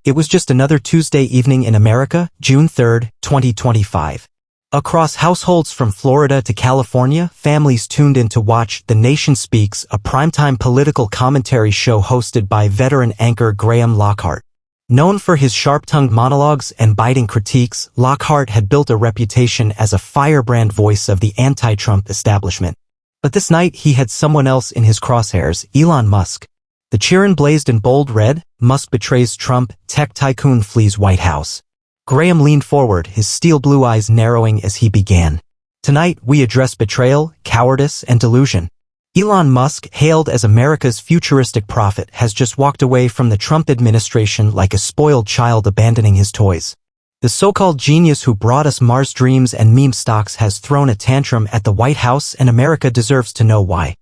It was just another Tuesday evening in America, June 3, 2025. Across households from Florida to California, families tuned in to watch The Nation Speaks, a primetime political commentary show hosted by veteran anchor Graham Lockhart. Known for his sharp-tongued monologues and biting critiques, Lockhart had built a reputation as a firebrand voice of the anti-Trump establishment. But this night he had someone else in his crosshairs, Elon Musk. The cheerin blazed in bold red: Musk betrays Trump, tech tycoon flees White House. Graham leaned forward, his steel blue eyes narrowing as he began. Tonight, we address betrayal, cowardice, and delusion. Elon Musk, hailed as America's futuristic prophet, has just walked away from the Trump administration like a spoiled child abandoning his toys. The so-called genius who brought us Mars dreams and meme stocks has thrown a tantrum at the White House, and America deserves to know why.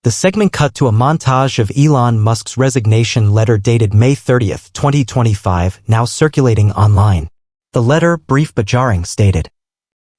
The segment cut to a montage of Elon Musk's resignation letter dated May 30, 2025, now circulating online. The letter, brief but jarring, stated,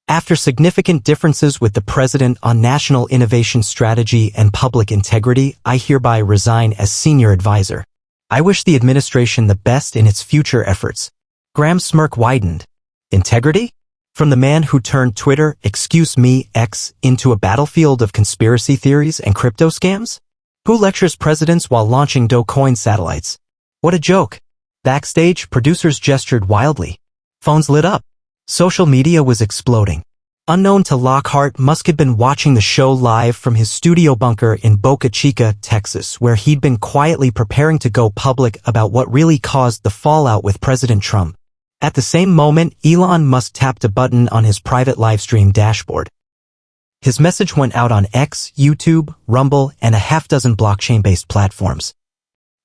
"After significant differences with the President on national innovation strategy and public integrity, I hereby resign as senior advisor. I wish the administration the best in its future efforts." Graham's smirk widened. Integrity? From the man who turned Twitter, X, into a battlefield of conspiracy theories and crypto scams? Who lectures presidents while launching Dogecoin satellites? What a joke. Backstage, producers gestured wildly. Phones lit up. Social media was exploding. Unknown to Lockhart, Musk had been watching the show live from his studio bunker in Boca Chica, Texas, where he'd been quietly preparing to go public about what really caused the fallout with President Trump. At the same moment, Elon Musk tapped a button on his private livestream dashboard. His message went out on X, YouTube, Rumble, and a half-dozen blockchain-based platforms.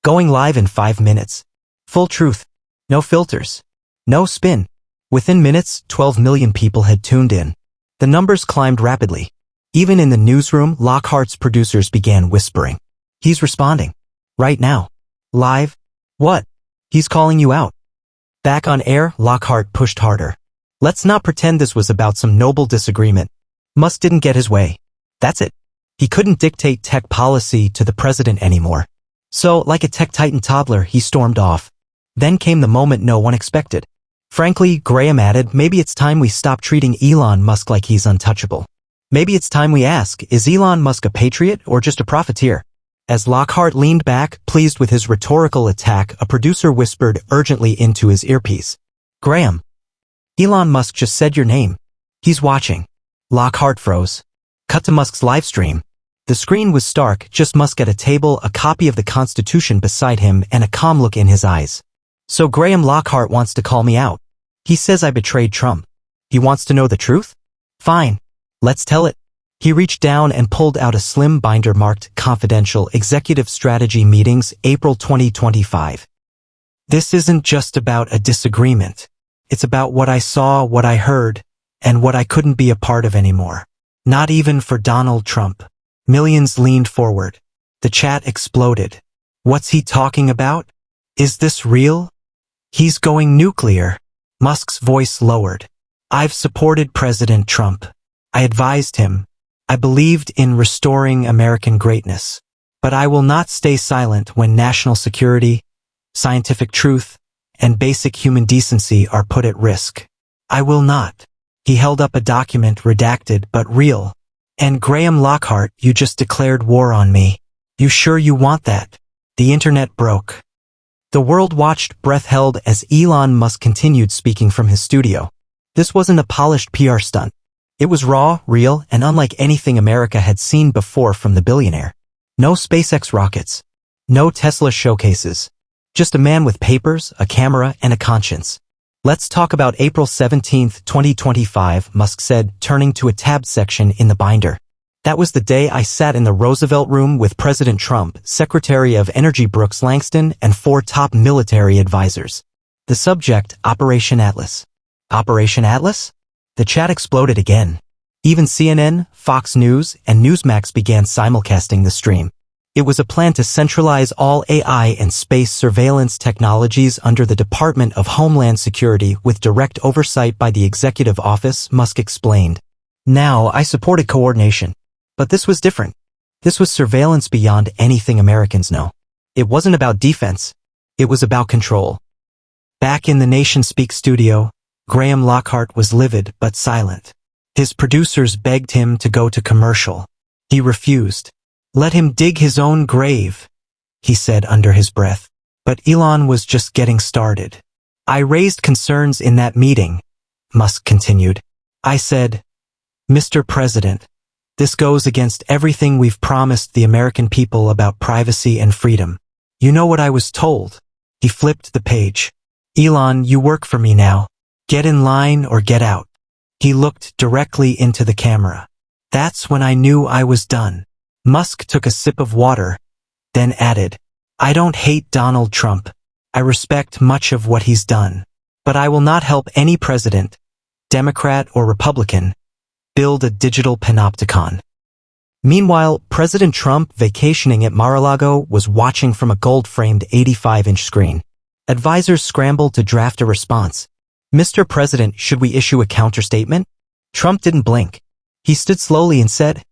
Going live in 5 minutes. Full truth. No filters. No spin. Within minutes, 12 million people had tuned in. The numbers climbed rapidly. Even in the newsroom, Lockhart's producers began whispering. "He's responding. Right now. Live. What? He's calling you out." Back on air, Lockhart pushed harder. "Let's not pretend this was about some noble disagreement. Musk didn't get his way. That's it. He couldn't dictate tech policy to the president anymore. So, like a tech titan toddler, he stormed off. Then came the moment no one expected. Frankly, Graham added, maybe it's time we stop treating Elon Musk like he's untouchable. Maybe it's time we ask, is Elon Musk a patriot or just a profiteer?" As Lockhart leaned back, pleased with his rhetorical attack, a producer whispered urgently into his earpiece. "Graham. Elon Musk just said your name. He's watching." Lockhart froze. Cut to Musk's livestream. The screen was stark, just Musk at a table, a copy of the Constitution beside him, and a calm look in his eyes. "So Graham Lockhart wants to call me out. He says I betrayed Trump. He wants to know the truth? Fine. Let's tell it." He reached down and pulled out a slim binder marked Confidential Executive Strategy Meetings, April 2025. "This isn't just about a disagreement. It's about what I saw, what I heard, and what I couldn't be a part of anymore. Not even for Donald Trump." Millions leaned forward. The chat exploded. "What's he talking about? Is this real? He's going nuclear." Musk's voice lowered. "I've supported President Trump. I advised him. I believed in restoring American greatness. But I will not stay silent when national security, scientific truth, and basic human decency are put at risk. I will not." He held up a document, redacted but real. "And Graham Lockhart, you just declared war on me. You sure you want that?" The internet broke. The world watched, breath held, as Elon Musk continued speaking from his studio. This wasn't a polished PR stunt. It was raw, real, and unlike anything America had seen before from the billionaire. No SpaceX rockets. No Tesla showcases. Just a man with papers, a camera, and a conscience. "Let's talk about April 17, 2025, Musk said, turning to a tabbed section in the binder. "That was the day I sat in the Roosevelt Room with President Trump, Secretary of Energy Brooks Langston, and 4 top military advisors. The subject, Operation Atlas." Operation Atlas? The chat exploded again. Even CNN, Fox News, and Newsmax began simulcasting the stream. It was a plan to centralize all AI and space surveillance technologies under the Department of Homeland Security with direct oversight by the Executive Office, Musk explained. "Now, I supported coordination. But this was different. This was surveillance beyond anything Americans know. It wasn't about defense. It was about control. Back in the Nation Speak studio, Graham Lockhart was livid but silent. His producers begged him to go to commercial. He refused. "Let him dig his own grave," he said under his breath. But Elon was just getting started. "I raised concerns in that meeting," Musk continued. "I said, Mr. President, this goes against everything we've promised the American people about privacy and freedom. You know what I was told." He flipped the page. "Elon, you work for me now. Get in line or get out." He looked directly into the camera. That's when I knew I was done. Musk took a sip of water, then added, "I don't hate Donald Trump. I respect much of what he's done. But I will not help any president, Democrat or Republican, build a digital panopticon." Meanwhile, President Trump, vacationing at Mar-a-Lago, was watching from a gold-framed 85-inch screen. Advisors scrambled to draft a response. "Mr. President, should we issue a counterstatement?" Trump didn't blink. He stood slowly and said,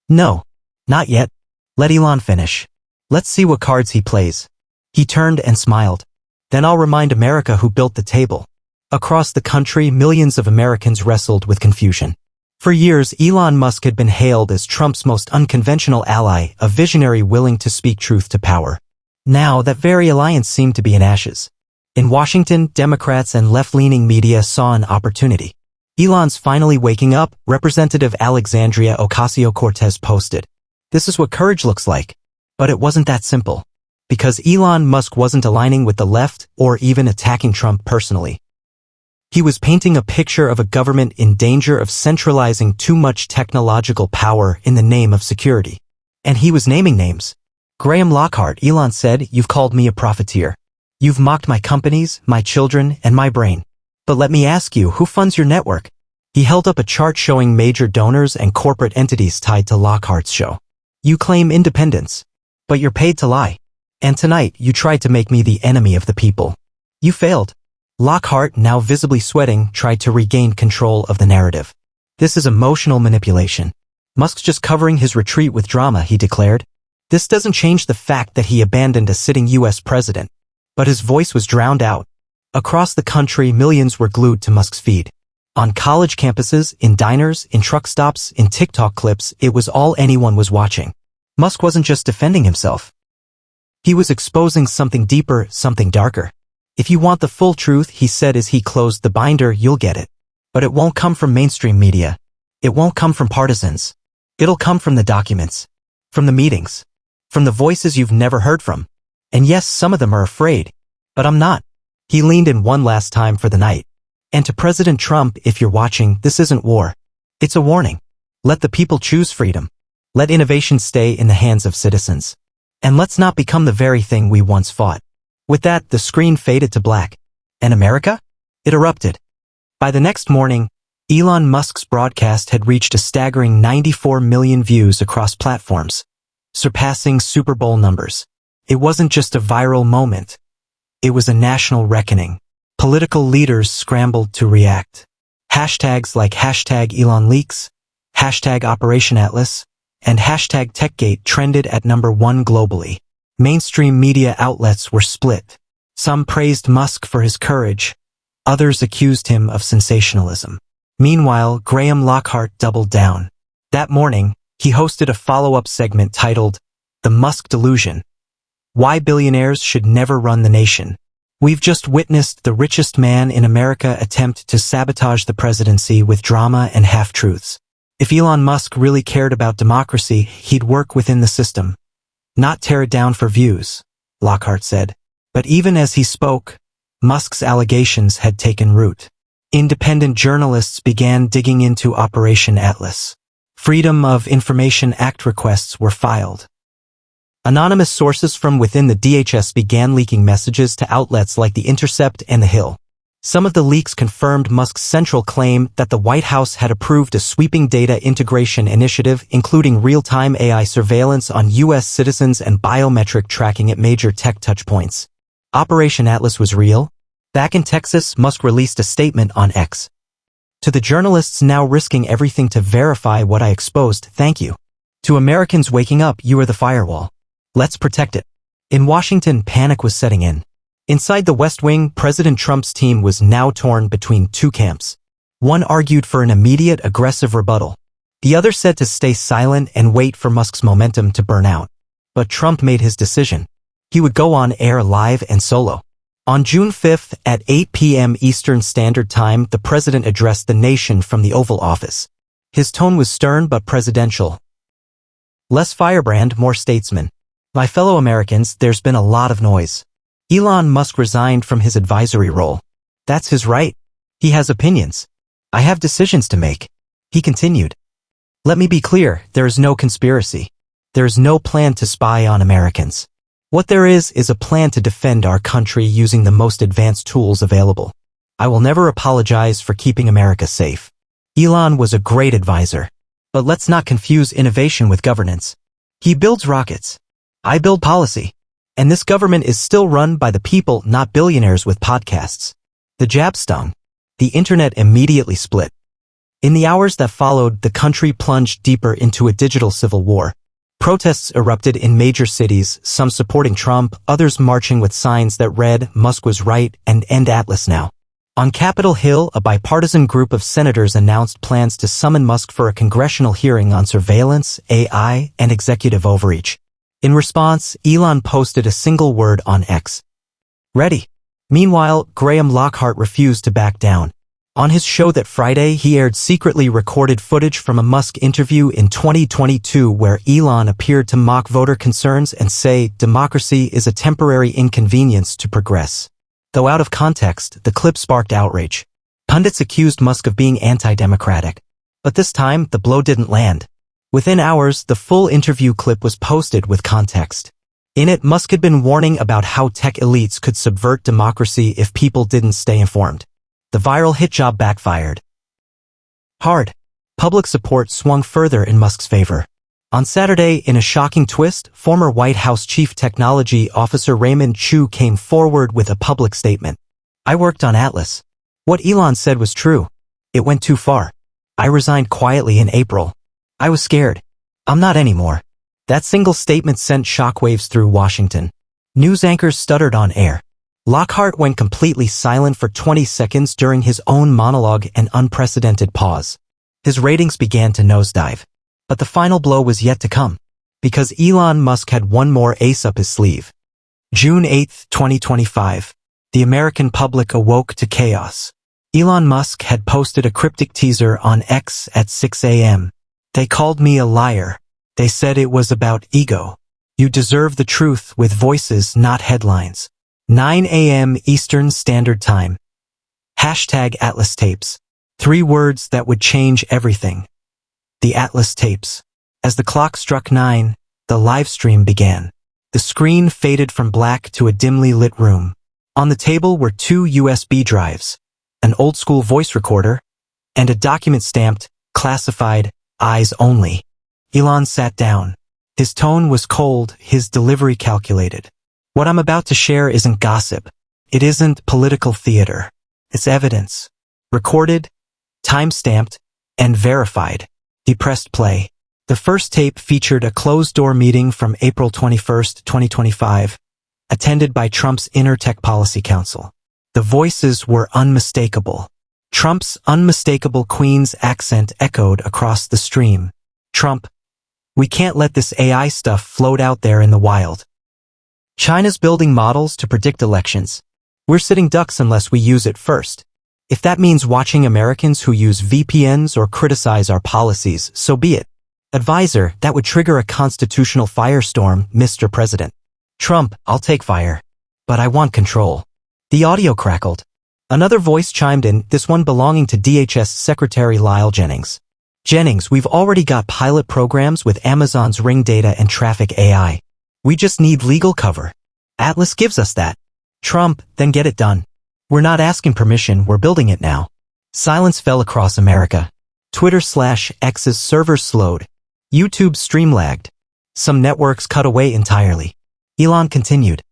"No, not yet. Let Elon finish. Let's see what cards he plays." He turned and smiled. "Then I'll remind America who built the table." Across the country, millions of Americans wrestled with confusion. For years, Elon Musk had been hailed as Trump's most unconventional ally, a visionary willing to speak truth to power. Now, that very alliance seemed to be in ashes. In Washington, Democrats and left-leaning media saw an opportunity. "Elon's finally waking up," Representative Alexandria Ocasio-Cortez posted. "This is what courage looks like." But it wasn't that simple. Because Elon Musk wasn't aligning with the left or even attacking Trump personally. He was painting a picture of a government in danger of centralizing too much technological power in the name of security. And he was naming names. "Graham Lockhart," Elon said, "you've called me a profiteer. You've mocked my companies, my children, and my brain. But let me ask you, who funds your network?" He held up a chart showing major donors and corporate entities tied to Lockhart's show. "You claim independence, but you're paid to lie. And tonight, you tried to make me the enemy of the people. You failed." Lockhart, now visibly sweating, tried to regain control of the narrative. "This is emotional manipulation. Musk's just covering his retreat with drama," he declared. "This doesn't change the fact that he abandoned a sitting U.S. president." But his voice was drowned out. Across the country, millions were glued to Musk's feed. On college campuses, in diners, in truck stops, in TikTok clips, it was all anyone was watching. Musk wasn't just defending himself. He was exposing something deeper, something darker. "If you want the full truth," he said as he closed the binder, "you'll get it. But it won't come from mainstream media. It won't come from partisans. It'll come from the documents. From the meetings. From the voices you've never heard from. And yes, some of them are afraid. But I'm not." He leaned in one last time for the night. "And to President Trump, if you're watching, this isn't war. It's a warning. Let the people choose freedom. Let innovation stay in the hands of citizens. And let's not become the very thing we once fought." With that, the screen faded to black. And America? It erupted. By the next morning, Elon Musk's broadcast had reached a staggering 94 million views across platforms, surpassing Super Bowl numbers. It wasn't just a viral moment. It was a national reckoning. Political leaders scrambled to react. Hashtags like #ElonLeaks, #OperationAtlas, and #TechGate trended at #1 globally. Mainstream media outlets were split. Some praised Musk for his courage. Others accused him of sensationalism. Meanwhile, Graham Lockhart doubled down. That morning, he hosted a follow-up segment titled, "The Musk Delusion: Why Billionaires Should Never Run the Nation." "We've just witnessed the richest man in America attempt to sabotage the presidency with drama and half-truths. If Elon Musk really cared about democracy, he'd work within the system, not tear it down for views," Lockhart said. But even as he spoke, Musk's allegations had taken root. Independent journalists began digging into Operation Atlas. Freedom of Information Act requests were filed. Anonymous sources from within the DHS began leaking messages to outlets like The Intercept and The Hill. Some of the leaks confirmed Musk's central claim that the White House had approved a sweeping data integration initiative, including real-time AI surveillance on U.S. citizens and biometric tracking at major tech touchpoints. Operation Atlas was real. Back in Texas, Musk released a statement on X. "To the journalists now risking everything to verify what I exposed, thank you. To Americans waking up, you are the firewall. Let's protect it." In Washington, panic was setting in. Inside the West Wing, President Trump's team was now torn between two camps. One argued for an immediate, aggressive rebuttal. The other said to stay silent and wait for Musk's momentum to burn out. But Trump made his decision. He would go on air live and solo. On June 5th at 8 p.m. Eastern Standard Time, the president addressed the nation from the Oval Office. His tone was stern but presidential. Less firebrand, more statesman. My fellow Americans, there's been a lot of noise. Elon Musk resigned from his advisory role. That's his right. He has opinions. I have decisions to make. He continued. Let me be clear, there is no conspiracy. There is no plan to spy on Americans. What there is a plan to defend our country using the most advanced tools available. I will never apologize for keeping America safe. Elon was a great advisor. But let's not confuse innovation with governance. He builds rockets. I build policy. And this government is still run by the people, not billionaires with podcasts. The jab stung. The internet immediately split. In the hours that followed, the country plunged deeper into a digital civil war. Protests erupted in major cities, some supporting Trump, others marching with signs that read, Musk was right, and end Atlas now. On Capitol Hill, a bipartisan group of senators announced plans to summon Musk for a congressional hearing on surveillance, AI, and executive overreach. In response, Elon posted a single word on X. Ready. Meanwhile, Graham Lockhart refused to back down. On his show that Friday, he aired secretly recorded footage from a Musk interview in 2022 where Elon appeared to mock voter concerns and say democracy is a temporary inconvenience to progress. Though out of context, the clip sparked outrage. Pundits accused Musk of being anti-democratic. But this time, the blow didn't land. Within hours, the full interview clip was posted with context. In it, Musk had been warning about how tech elites could subvert democracy if people didn't stay informed. The viral hit job backfired. Hard. Public support swung further in Musk's favor. On Saturday, in a shocking twist, former White House Chief Technology Officer Raymond Chu came forward with a public statement. I worked on Atlas. What Elon said was true. It went too far. I resigned quietly in April. I was scared. I'm not anymore. That single statement sent shockwaves through Washington. News anchors stuttered on air. Lockhart went completely silent for 20 seconds during his own monologue, an unprecedented pause. His ratings began to nosedive. But the final blow was yet to come. Because Elon Musk had one more ace up his sleeve. June 8, 2025. The American public awoke to chaos. Elon Musk had posted a cryptic teaser on X at 6 a.m. They called me a liar. They said it was about ego. You deserve the truth with voices, not headlines. 9 a.m. Eastern Standard Time. Hashtag Atlas Tapes. 3 words that would change everything. The Atlas Tapes. As the clock struck 9, the live stream began. The screen faded from black to a dimly lit room. On the table were 2 USB drives, an old-school voice recorder, and a document stamped, classified, eyes only. Elon sat down. His tone was cold, his delivery calculated. What I'm about to share isn't gossip. It isn't political theater. It's evidence. Recorded, time-stamped, and verified. He pressed play. The first tape featured a closed-door meeting from April 21, 2025, attended by Trump's inner tech policy council. The voices were unmistakable. Trump's unmistakable Queen's accent echoed across the stream. Trump, we can't let this AI stuff float out there in the wild. China's building models to predict elections. We're sitting ducks unless we use it first. If that means watching Americans who use VPNs or criticize our policies, so be it. Advisor, that would trigger a constitutional firestorm, Mr. President. Trump, I'll take fire. But I want control. The audio crackled. Another voice chimed in, this one belonging to DHS Secretary Lyle Jennings. Jennings, we've already got pilot programs with Amazon's Ring Data and Traffic AI. We just need legal cover. Atlas gives us that. Trump, then get it done. We're not asking permission, we're building it now. Silence fell across America. Twitter/X's servers slowed. YouTube stream lagged. Some networks cut away entirely. Elon continued.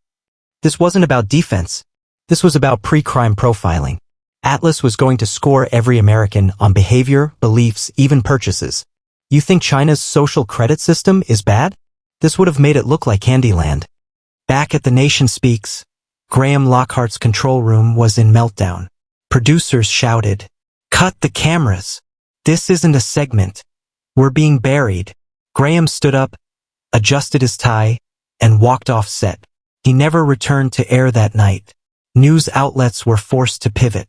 This wasn't about defense. This was about pre-crime profiling. Atlas was going to score every American on behavior, beliefs, even purchases. You think China's social credit system is bad? This would have made it look like Candyland. Back at The Nation Speaks. Graham Lockhart's control room was in meltdown. Producers shouted, "Cut the cameras! This isn't a segment. We're being buried." Graham stood up, adjusted his tie, and walked off set. He never returned to air that night. News outlets were forced to pivot.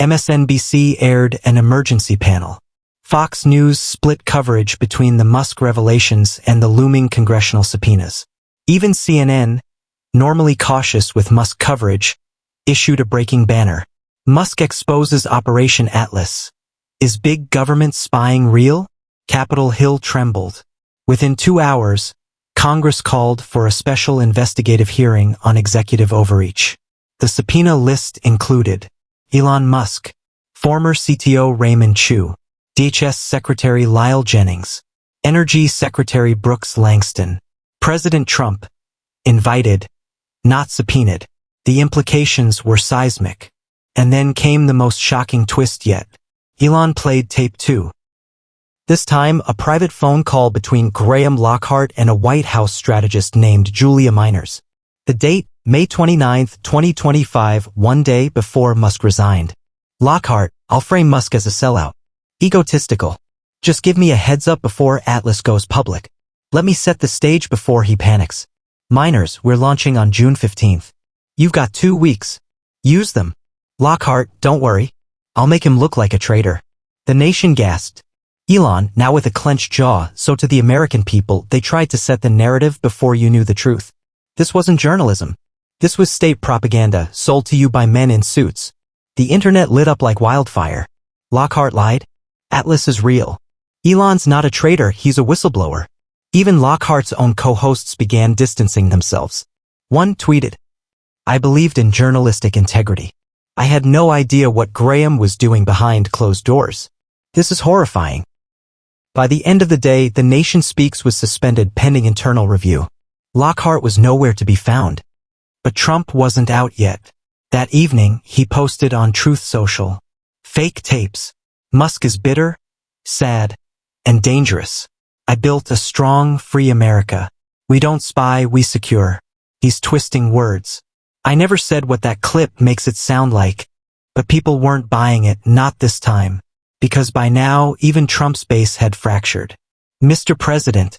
MSNBC aired an emergency panel. Fox News split coverage between the Musk revelations and the looming congressional subpoenas. Even CNN, normally cautious with Musk coverage, issued a breaking banner. Musk exposes Operation Atlas. Is big government spying real? Capitol Hill trembled. Within 2 hours, Congress called for a special investigative hearing on executive overreach. The subpoena list included Elon Musk, former CTO Raymond Chu, DHS Secretary Lyle Jennings, Energy Secretary Brooks Langston, President Trump, invited, not subpoenaed. The implications were seismic. And then came the most shocking twist yet. Elon played tape 2. This time, a private phone call between Graham Lockhart and a White House strategist named Julia Miners. The date, May 29, 2025, one day before Musk resigned. Lockhart, "I'll frame Musk as a sellout. Egotistical. Just give me a heads up before Atlas goes public. Let me set the stage before he panics. Miners, we're launching on June 15th. You've got 2 weeks. Use them." Lockhart, "Don't worry. I'll make him look like a traitor." The nation gasped. Elon, now with a clenched jaw, so to the American people, they tried to set the narrative before you knew the truth. This wasn't journalism. This was state propaganda, sold to you by men in suits. The internet lit up like wildfire. Lockhart lied. Atlas is real. Elon's not a traitor, he's a whistleblower. Even Lockhart's own co-hosts began distancing themselves. One tweeted, "I believed in journalistic integrity. I had no idea what Graham was doing behind closed doors. This is horrifying." By the end of the day, The Nation Speaks was suspended pending internal review. Lockhart was nowhere to be found. But Trump wasn't out yet. That evening, he posted on Truth Social, "Fake tapes. Musk is bitter, sad, and dangerous. I built a strong, free America. We don't spy, we secure." He's twisting words. I never said what that clip makes it sound like. But people weren't buying it, not this time. Because by now, even Trump's base had fractured. "Mr. President,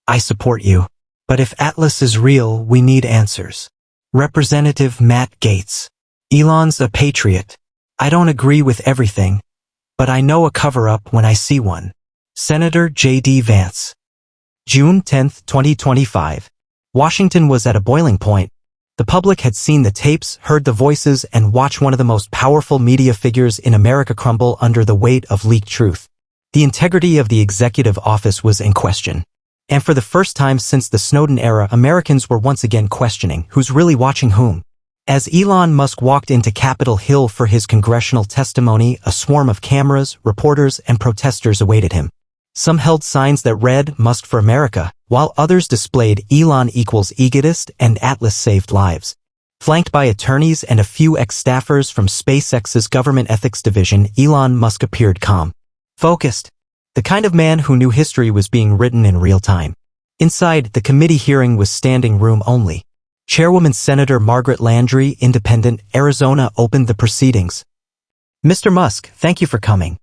I support you. But if Atlas is real, we need answers." Representative Matt Gaetz. "Elon's a patriot. I don't agree with everything. But I know a cover-up when I see one." Senator J.D. Vance. June 10, 2025. Washington was at a boiling point. The public had seen the tapes, heard the voices, and watched one of the most powerful media figures in America crumble under the weight of leaked truth. The integrity of the executive office was in question. And for the first time since the Snowden era, Americans were once again questioning who's really watching whom. As Elon Musk walked into Capitol Hill for his congressional testimony, a swarm of cameras, reporters, and protesters awaited him. Some held signs that read "Musk for America," while others displayed "Elon equals egotist" and "Atlas saved lives." Flanked by attorneys and a few ex-staffers from SpaceX's government ethics division, Elon Musk appeared calm, focused, the kind of man who knew history was being written in real time. Inside, the committee hearing was standing room only. Chairwoman Senator Margaret Landry, Independent, Arizona, opened the proceedings. "Mr. Musk, thank you for coming.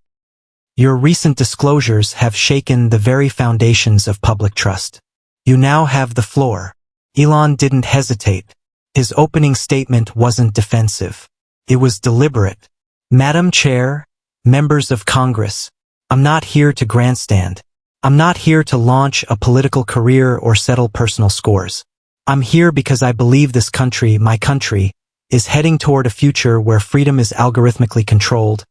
Your recent disclosures have shaken the very foundations of public trust. You now have the floor." Elon didn't hesitate. His opening statement wasn't defensive. It was deliberate. "Madam Chair, members of Congress, I'm not here to grandstand. I'm not here to launch a political career or settle personal scores. I'm here because I believe this country, my country, is heading toward a future where freedom is algorithmically controlled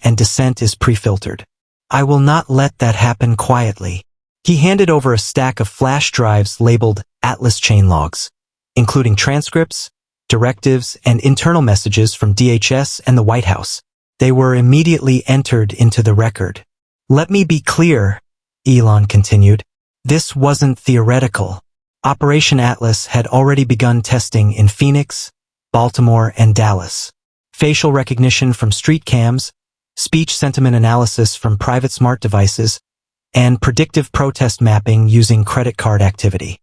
and dissent is pre-filtered. I will not let that happen quietly." He handed over a stack of flash drives labeled Atlas chain logs, including transcripts, directives, and internal messages from DHS and the White House. They were immediately entered into the record. "Let me be clear," Elon continued. "This wasn't theoretical. Operation Atlas had already begun testing in Phoenix, Baltimore, and Dallas. Facial recognition from street cams, speech sentiment analysis from private smart devices, and predictive protest mapping using credit card activity.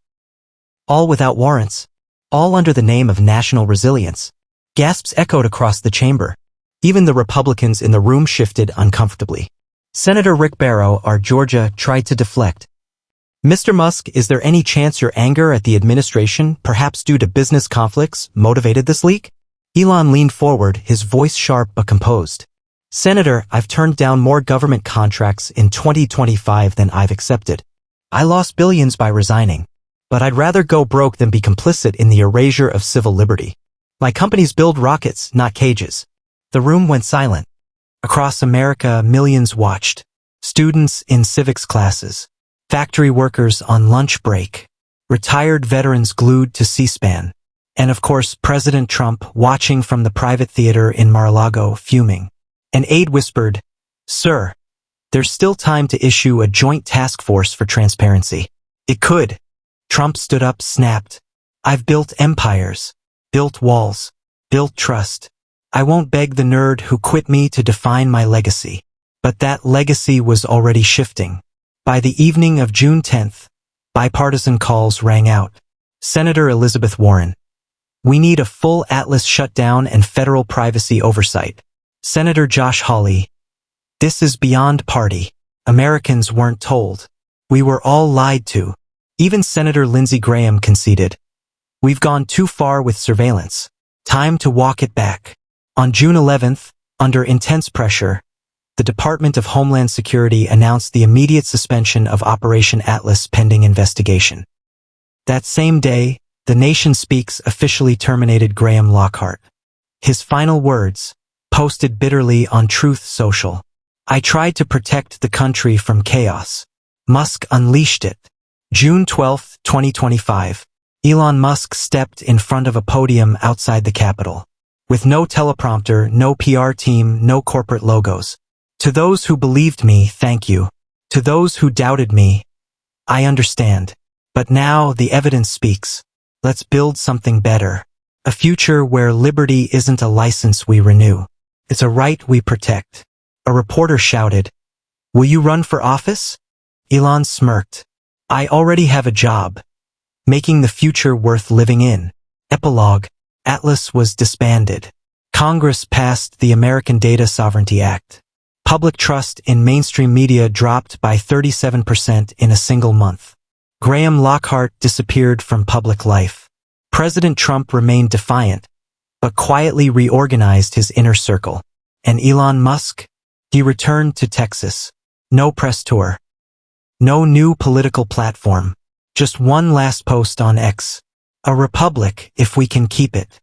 All without warrants. All under the name of national resilience. Gasps echoed across the chamber. Even the Republicans in the room shifted uncomfortably. Senator Rick Barrow, our Georgia, tried to deflect. Mr. Musk, is there any chance your anger at the administration, perhaps due to business conflicts, motivated this leak? Elon leaned forward, his voice sharp but composed. Senator, I've turned down more government contracts in 2025 than I've accepted. I lost billions by resigning. But I'd rather go broke than be complicit in the erasure of civil liberty. My companies build rockets, not cages. The room went silent. Across America, millions watched. Students in civics classes. Factory workers on lunch break. Retired veterans glued to C-SPAN. And of course, President Trump watching from the private theater in Mar-a-Lago, fuming. An aide whispered, "Sir, there's still time to issue a joint task force for transparency." It could. Trump stood up, snapped. "I've built empires, built walls, built trust. I won't beg the nerd who quit me to define my legacy." But that legacy was already shifting. By the evening of June 10th, bipartisan calls rang out. Senator Elizabeth Warren. "We need a full Atlas shutdown and federal privacy oversight." Senator Josh Hawley. "This is beyond party. Americans weren't told. We were all lied to." Even Senator Lindsey Graham conceded. "We've gone too far with surveillance. Time to walk it back." On June 11th, under intense pressure, the Department of Homeland Security announced the immediate suspension of Operation Atlas pending investigation. That same day, The Nation Speaks officially terminated Graham Lockhart. His final words, posted bitterly on Truth Social. "I tried to protect the country from chaos. Musk unleashed it." June 12, 2025. Elon Musk stepped in front of a podium outside the Capitol. With no teleprompter, no PR team, no corporate logos. "To those who believed me, thank you. To those who doubted me, I understand. But now the evidence speaks. Let's build something better. A future where liberty isn't a license we renew. It's a right we protect." A reporter shouted, "Will you run for office?" Elon smirked. "I already have a job. Making the future worth living in." Epilogue. Atlas was disbanded. Congress passed the American Data Sovereignty Act. Public trust in mainstream media dropped by 37% in a single month. Graham Lockhart disappeared from public life. President Trump remained defiant, but quietly reorganized his inner circle. And Elon Musk? He returned to Texas. No press tour. No new political platform. Just one last post on X. "A republic if we can keep it."